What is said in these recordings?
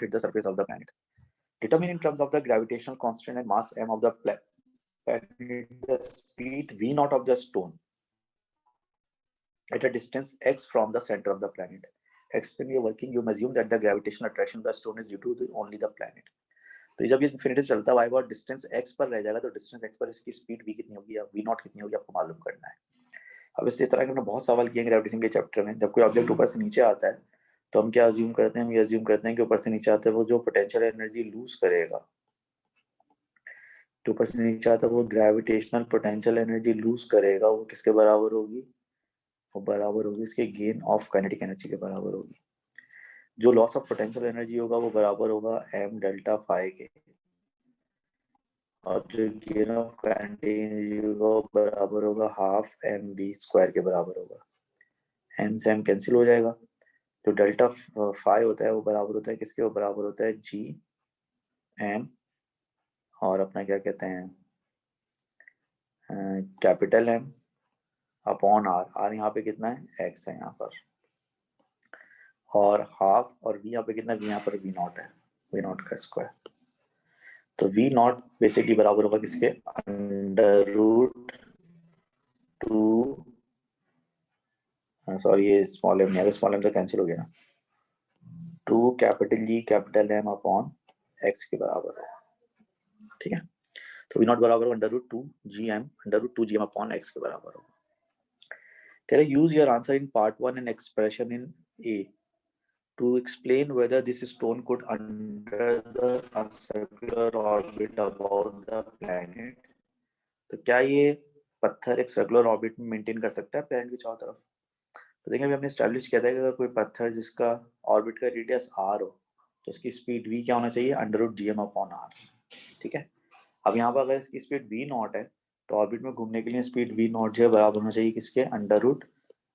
hit the surface of the planet. Determine in terms of the gravitational constant and mass m of the planet the speed v naught of the stone at a distance x from the center of the planet. Explain your working. You assume that the gravitational attraction of the stone is due to only the planet. तो जब ये infinity चलता हुआ और distance x पर रह जाएगा तो डिस्टेंस x पर इसकी स्पीड v कितनी होगी या v नॉट कितनी होगी आपको मालूम करना है. अब इस तरह के हमने बहुत सवाल किए ग्रेविटेशन के चैप्टर में. जब कोई ऑब्जेक्ट ऊपर से नीचे आता है तो हम क्या अज्यूम करते हैं? हम ये अज्यूम करते हैं कि ऊपर से नीचे आता है वो जो पोटेंशियल एनर्जी लूज करेगा, जो ऊपर से नीचे आता है वो ग्रेविटेशनल पोटेंशियल एनर्जी लूज करेगा, वो किसके बराबर होगी? वो बराबर होगी इसके गेन ऑफ काइनेटिक एनर्जी के बराबर होगी. जो लॉस ऑफ पोटेंशियल एनर्जी होगा वो बराबर होगा m डेल्टा फाई के, और जो गेन ऑफ काइनेटिक एनर्जी होगा वो बराबर होगा हाफ m v स्क्वायर के बराबर होगा. m से m कैंसिल हो जाएगा. जो डेल्टा फाई होता है वो बराबर होता है किसके? वो बराबर होता है g m और अपना क्या कहते हैं capital M upon r. r यहाँ पे कितना है? x है यहाँ पर, और हाफ, और v यहाँ पे कितना? v यहाँ पर v नॉट है, v नॉट का स्क्वायर. तो v नॉट बेसिकली बराबर होगा किसके? अंडर रूट टू, सॉरी ये स्मॉल एम नहीं है, स्मॉल एम तो कैंसिल हो गया ना, 2 capital G capital M upon x के बराबर होगा. ठीक है, तो v नॉट बराबर होगा under root two G M upon x के बराबर होगा. कह रहे use your answer in part 1 and expression in A to explain whether this stone could under the circular orbit about the planet. तो क्या ये पत्थर एक सर्कुलर ऑर्बिट में मेंटेन कर सकता है प्लैनेट की चारों तरफ? तो देखिए अभी हमने एस्टैब्लिश किया था कि अगर कोई पत्थर जिसका ऑर्बिट का रेडियस r हो तो उसकी स्पीड v क्या होना चाहिए? Under root G M upon r. ठीक है, अब यहाँ पर अगर इसकी स्पीड v नॉट है तो ऑर्बिट में घूमने के लिए स्पीड v नॉट जो है बराबर होना चाहिए किसके? Under root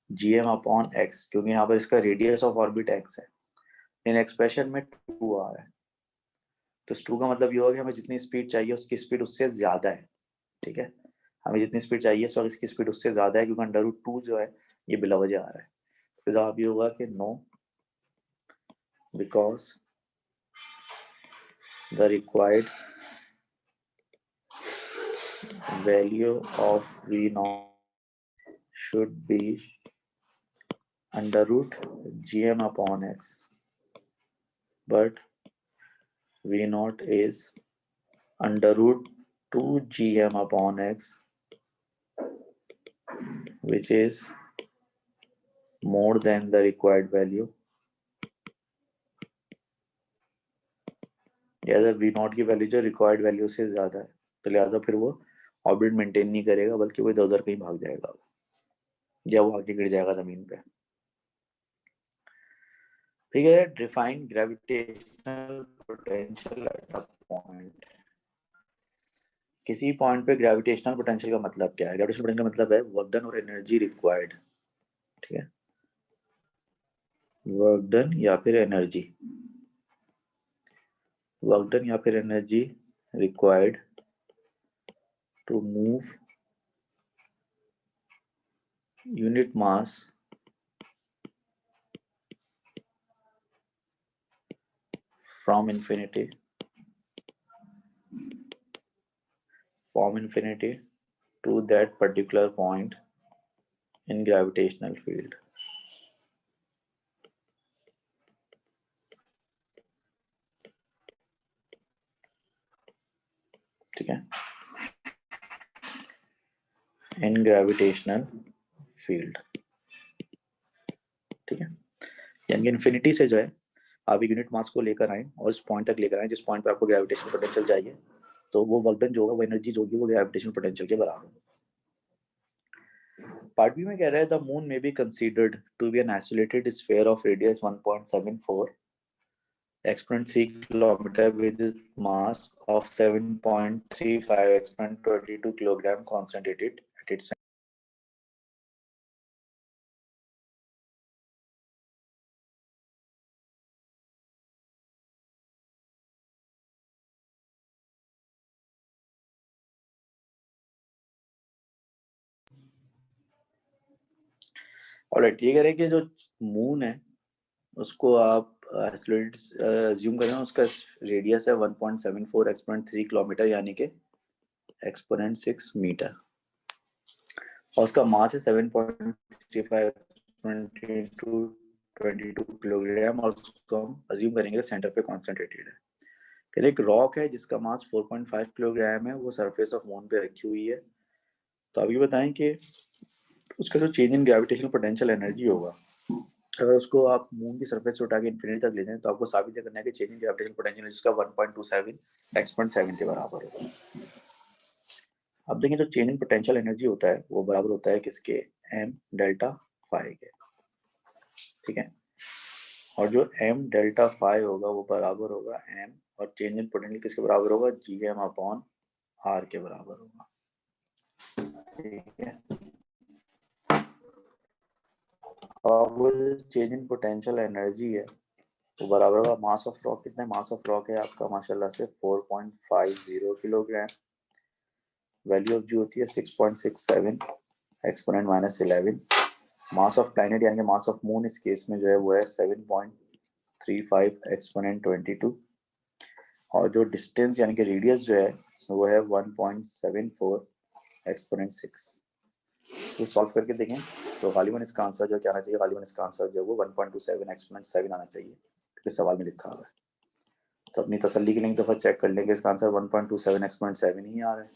G M upon X, क्योंकि यहाँ पर इसका रेडियस ऑफ ऑर्बिट x है. इन एक्सप्रेशन में 2 आ रहा है, तो 2 का मतलब ये होगा कि हमें जितनी स्पीड चाहिए उसकी स्पीड उससे ज्यादा है. ठीक है, हमें जितनी स्पीड चाहिए सो इसकी स्पीड उससे ज्यादा है, क्योंकि अंडर रूट 2 जो है ये बिला वजह आ रहा है. इसका जवाब ये होगा कि no, because the required value of V naught should be under root G M upon X, but V naught is under root 2 gm upon x, which is more than the required value. या v not की value जो required value से ज्यादा है तो लिहाजा फिर वो ऑर्बिट मेंटेन नहीं करेगा बल्कि वो इधर उधर कहीं भाग जाएगा या वो आगे गिर जाएगा जमीन पे. ठीक है, define gravitational potential at a point. किसी पॉइंट पे ग्रेविटेशनल पोटेंशियल का मतलब क्या है? ग्रेविटेशनल पोटेंशियल का मतलब है वर्क डन और एनर्जी रिक्वायर्ड. ठीक है, वर्क डन या फिर एनर्जी, वर्क डन या फिर energy required to move unit mass from infinity to that particular point in gravitational field. ठीक है, in gravitational field. ठीक है, यानी इन्फिनिटी से जो है आप एक यूनिट मास को लेकर आए और उस पॉइंट तक लेकर आए जिस पॉइंट पर आपको ग्रेविटेशनल पोटेंशियल चाहिए, तो वो वर्क डन जो होगा वो एनर्जी जो होगी वो ग्रेविटेशनल पोटेंशियल के बराबर. पार्ट बी में कह रहा है द मून में be considered to be an isolated sphere of radius 1.74 exponent 3 kilometer with mass of 7.35 exponent 22 kilogram concentrated at its center. Alright, ये कह रहे हैं कि जो मून है उसको आप एज्यूम करें, उसका रेडियस है 1.74 एक्सपोनेंट 3 किलोमीटर यानी कि एक्सपोनेंट 6 मीटर, और उसका मास है 7.35 टू 22 किलोग्राम, और उसको हम अज्यूम करेंगे सेंटर पे कॉन्सेंट्रेटेड है। फिर एक रॉक है जिसका मास 4.5 किलोग्राम है, वो सरफेस ऑफ मून पे रखी हुई है। तो अभी बताएं कि उसका जो change in gravitational potential energy होगा, अगर उसको आप मून की सरफेस से उठा के इन्फिनिटी तक ले जाएं तो आपको साबित करना है कि चेंज इन ग्रेविटेशनल पोटेंशियल जिसका 1.27 एक्सपोनेंट 7 के बराबर होगा। अब देखिए जो चेंज इन पोटेंशियल एनर्जी होता है वो बराबर होता है किसके, एम डेल्टा फाई के, ठीक है। और जो एम डेल्टा फाई होगा वो बराबर होगा एम, और चेंज इन पोटेंशियल किसके बराबर होगा, जी एम अपॉन आर के बराबर होगा, ठीक है। अब वो चेंज इन पोटेंशियल एनर्जी है तो बराबर होगा मास ऑफ रॉक, कितना है, मास ऑफ रॉक है आपका माशाल्लाह से 4.50 किलोग्राम, वैल्यू ऑफ जी होती है 6.67 एक्सपोनेंट -11, मास ऑफ प्लैनेट यानी कि मास ऑफ मून इस केस में जो है वो है 7.35 एक्सपोनेंट 22, और जो डिस्टेंस यानी कि रेडियस जो है वो है 1.74 एक्सपोनेंट 6। तो सॉल्व करके देखें तो गालिबन इसका आंसर जो क्या आना चाहिए, गालिबन इसका आंसर जो है वो 1.27 एक्सपोनेंट 7 आना चाहिए, क्योंकि सवाल में लिखा हुआ है। तो अपनी तसल्ली के लिए एक दफ़ा चेक कर लेंगे, इसका आंसर 1.27 एक्सपोनेंट 7 ही आ रहा है।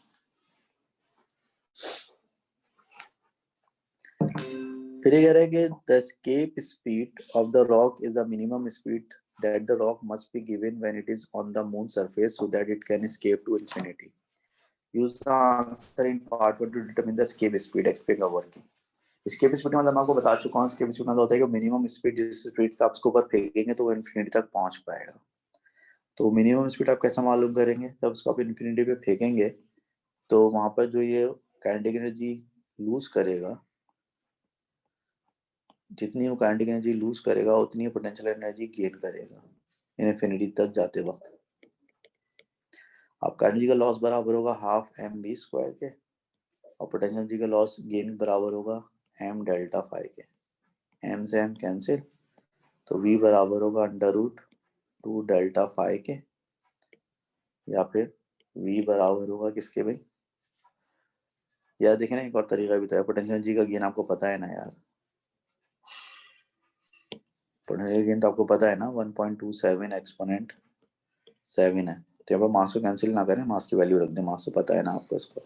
फिर ये कह रहा है कि the escape speed of the rock is a minimum speed that the rock must be given when it is on the moon surface so that it can escape to infinity. Use the answer in part 1 to determine the escape speed. Explain the working. escape speed मतलब मैं आपको बता चुका हूँ, escape speed मतलब होता है कि मिनिमम स्पीड जिस स्पीड से आप उसको ऊपर फेंकेंगे तो वो इन्फिनिटी तक पहुंच पाएगा। तो मिनिमम स्पीड आप कैसे मालूम करेंगे, जब उसको आप इन्फिनिटी पे फेंकेंगे तो वहां पर जो ये काइनेटिक एनर्जी लूज करेगा, जितनी वो काइनेटिक एनर्जी लूज करेगा उतनी पोटेंशियल एनर्जी गेन करेगा इन्फिनिटी तक जाते वक्त। आपका एनर्जी का लॉस बराबर होगा हाफ एम बी स्क्वायर के, और पोटेंशियल एनर्जी का लॉस गेन बराबर होगा एम डेल्टा फाई के। एम से एम कैंसिल, तो वी बराबर होगा अंडर रूट 2 डेल्टा फाई के, या फिर वी बराबर होगा किसके भाई, यार देखें ना एक और तरीका भी तो है, पोटेंशियल एनर्जी का गेन आपको पता है ना यार, पोटेंशियल गेन तो आपको पता है ना 1.27 एक्सपोनेंट 7 है। तो यहाँ पर मास को कैंसिल ना करें, मास की वैल्यू रख दें, मास से पता है ना आपको इसको।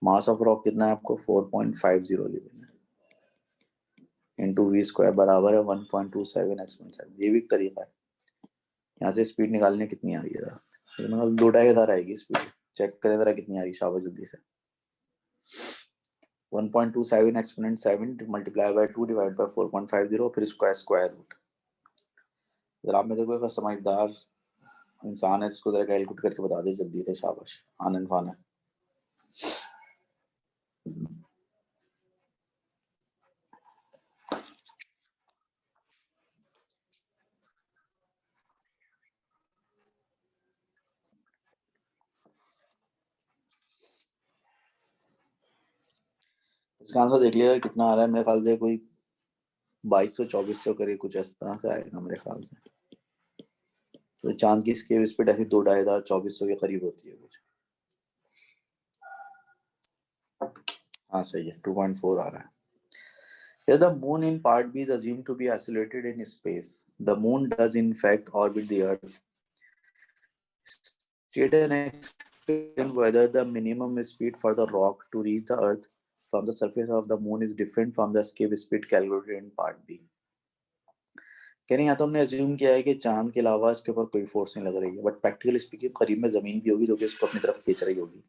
मास ऑफ रॉक कितना है आपको 4.50 गिवन है, इंटू वी स्क्वायर बराबर है 1.27 एक्सपोनेंट 7। ये भी एक तरीका है, यहाँ से स्पीड निकालने कितनी आ रही है जरा, मतलब 2-2.5 आएगी स्पीड, चेक करें जरा कितनी आ रही है, शाबाश जल्दी से। 1.27 exponent 7 multiply by 2 divide by 4.50, फिर स्क्वायर स्क्वायर रूट। जरा आप में देखो कोई समझदार इंसान है जिसको जरा कैलकुलेट करके बता दे जल्दी से, शाबाश आनंद फान है। इसका आंसर देख लिएगा कितना आ रहा है, मेरे ख्याल से कोई 2200-2400 करीब कुछ इस तरह से आएगा मेरे ख्याल से। तो चांद की स्केल स्पीड ऐसी 2-2.5 2400 के करीब होती है कुछ। हाँ सही है, 2.4 आ रहा है। Here the moon in part B is assumed to be isolated in space. The moon does in fact orbit the earth. State and explain whether the minimum speed for the rock to reach the earth from the surface of the moon is different from the escape speed calculated in part B. कह रहे हैं, यहाँ तो हमने assume किया है कि चांद के अलावा इसके ऊपर कोई फोर्स नहीं लग रही है, बट प्रैक्टिकल स्पीकिंग करीब में जमीन भी होगी जो कि इसको अपनी तरफ खींच रही होगी।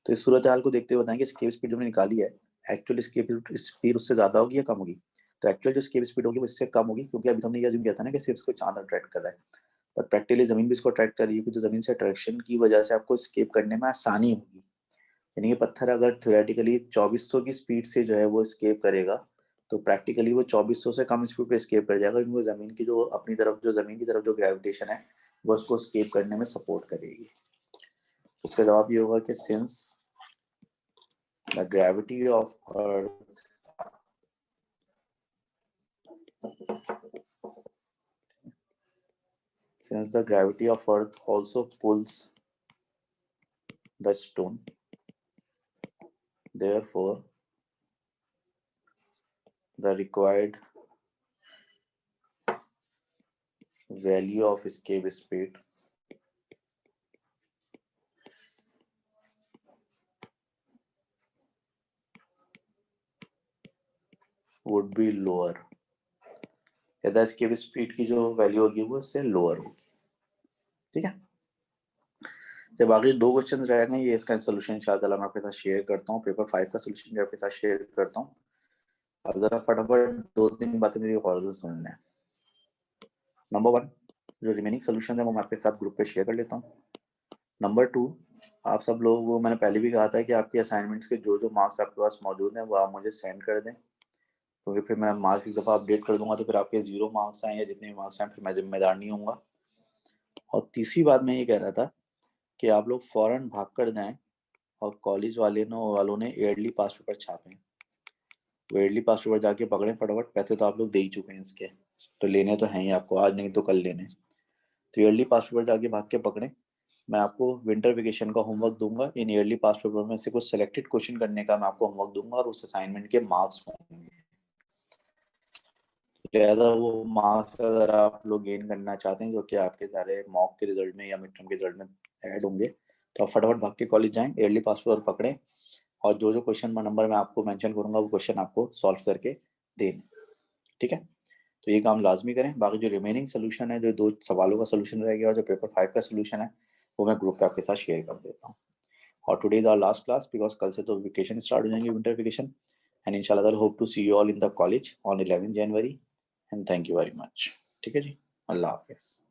तो इस सूरत हाल को देखते हुए बताएंगे स्केप स्पीड जो हमने निकाली है, एक्चुअल स्केप स्पीड उससे ज्यादा होगी या कम होगी। तो एक्चुअल जो स्केप स्पीड होगी वो इससे कम होगी, क्योंकि अभी हमने ये अज्यूम किया था ना कि सिर्फ इसको चांद अट्रैक्ट कर रहा है, पर प्रैक्टिकली जमीन भी इसको अट्रैक्ट कर रही है, तो जमीन से अट्रैक्शन की वजह से आपको स्केप करने में आसानी होगी। यानी कि पत्थर अगर थ्योरेटिकली 2400 की स्पीड से जो है वो स्केप करेगा, तो प्रैक्टिकली वो 2400 से कम स्पीड पे स्केप कर जाएगा, क्योंकि जमीन की जो अपनी तरफ जो जमीन की तरफ जो ग्रेविटेशन है वो उसको स्केप करने में सपोर्ट करेगी। उसका जवाब ये होगा कि since the gravity of earth Since the gravity of Earth also pulls the stone, therefore the required value of escape speed would be lower. कहता है escape speed की जो वैल्यू होगी वो इससे लोअर होगी. ठीक है. तो बाकी 2 क्वेश्चन रह गए, ये इसका सोल्यूशन इंशाल्लाह मैं आपके साथ शेयर करता हूँ. पेपर 5 का सोल्यूशन भी आपके साथ शेयर करता हूँ. अब जरा फटाफट 2-3 बातें मेरी और से सुन लें. नंबर 1, जो रिमेनिंग सोल्यूशन है वो मैं आपके साथ ग्रुप पे शेयर कर लेता हूँ. नंबर 2, आप सब लोगों को मैंने पहले भी कहा था कि आपके असाइनमेंट्स के जो जो मार्क्स आपके पास मौजूद हैं वो आप मुझे सेंड कर दें, क्योंकि फिर मैं मार्क्स एक दफ़ा अपडेट कर दूंगा तो फिर आपके 0 मार्क्स आए या जितने भी मार्क्स आए फिर मैं जिम्मेदार नहीं होऊंगा. और तीसरी बात मैं ये कह रहा था कि आप लोग फ़ौरन भाग कर जाएँ और कॉलेज वालों ने ईयरली पास पेपर छापे हैं. वो ईयरली पास पेपर जाके पकड़ें फटाफट. पैसे तो आप लोग दे ही चुके हैं इसके, तो लेने तो हैं ही आपको, आज नहीं तो कल लेने. तो ईयरली पास पेपर जाके भाग के पकड़ें. मैं आपको विंटर वेकेशन का होमवर्क दूंगा. इन ईयरली पास पेपर में से कुछ सेलेक्टेड क्वेश्चन करने का मैं आपको होमवर्क दूंगा और उस असाइनमेंट के मार्क्स होंगे. ज़्यादा वो मार्क्स अगर आप लोग गेन करना चाहते हैं जो कि आपके सारे मॉक के रिजल्ट में या मिड टर्म के रिजल्ट में ऐड होंगे, तो आप फटाफट भाग के कॉलेज जाएं, ईयरली पास पेपर पकड़ें और जो जो क्वेश्चन नंबर मैं आपको मेंशन करूंगा वो क्वेश्चन आपको सॉल्व करके दें. ठीक है. तो ये काम लाजमी करें. बाकी जो रिमेनिंग सोल्यूशन है, जो 2 सवालों का सोल्यूशन रह गया और जो पेपर 5 का सोल्यूशन है वो मैं ग्रुप पे आपके साथ शेयर कर देता हूँ. और today is our last class because कल से तो वेकेशन स्टार्ट हो जाएंगे, विंटर वेकेशन. एंड इंशाल्लाह hope to see you all in the college on 11 January. And thank you very much. ठीक है जी. अल्लाह हाफिज़.